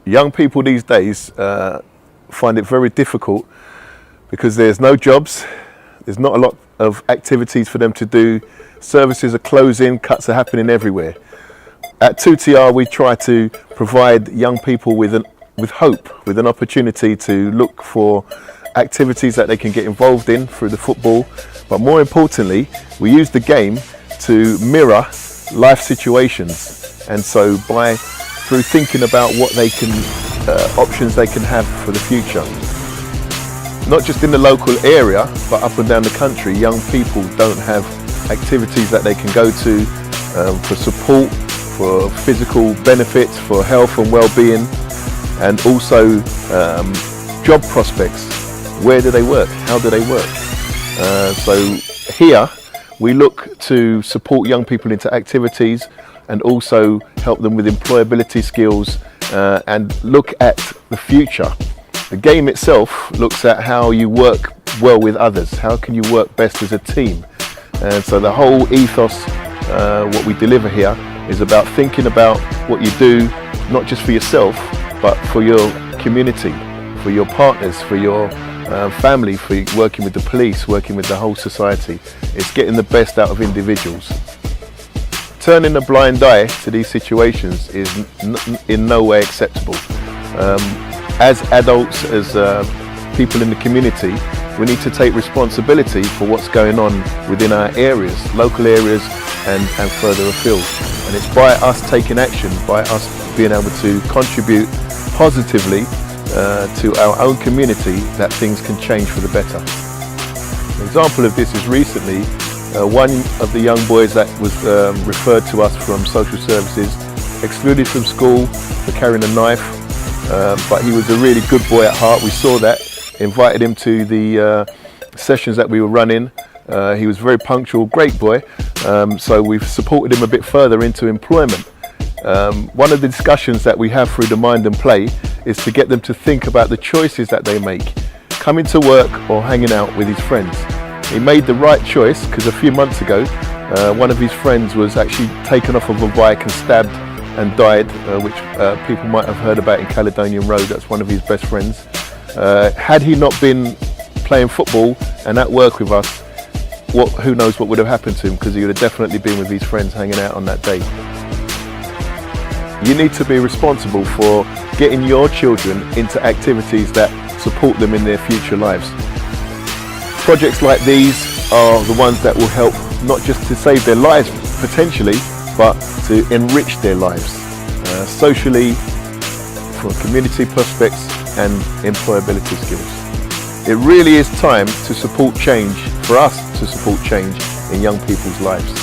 Young people these days find it very difficult because there's no jobs, there's not a lot of activities for them to do, services are closing, cuts are happening everywhere. At 2TR we try to provide young people with hope, with an opportunity to look for activities that they can get involved in through the football, but more importantly we use the game to mirror life situations, and so through thinking about what they can options they can have for the future. Not just in the local area but up and down the country, young people don't have activities that they can go to for support, for physical benefits, for health and well-being, and also job prospects. Where do they work? How do they work? So here we look to support young people into activities and also help them with employability skills and look at the future. The game itself looks at how you work well with others. How can you work best as a team? And so the whole ethos, what we deliver here, is about thinking about what you do, not just for yourself, but for your community, for your partners, for your family, for working with the police, working with the whole society. It's getting the best out of individuals. Turning a blind eye to these situations is in no way acceptable. As adults, as people in the community, we need to take responsibility for what's going on within our areas, local areas and further afield. And it's by us taking action, by us being able to contribute positively to our own community, that things can change for the better. An example of this is recently one of the young boys that was referred to us from social services, excluded from school for carrying a knife, but he was a really good boy at heart. We saw that, invited him to the sessions that we were running. He was very punctual, great boy, so we've supported him a bit further into employment. One of the discussions that we have through the Mind and Play is to get them to think about the choices that they make, coming to work or hanging out with his friends. He made the right choice because a few months ago one of his friends was actually taken off of a bike and stabbed and died, which people might have heard about in Caledonian Road. That's one of his best friends. Had he not been playing football and at work with us, who knows what would have happened to him, because he would have definitely been with his friends hanging out on that day. You need to be responsible for getting your children into activities that support them in their future lives. Projects like these are the ones that will help not just to save their lives potentially, but to enrich their lives socially, from community prospects and employability skills. It really is time to support change, for us to support change in young people's lives.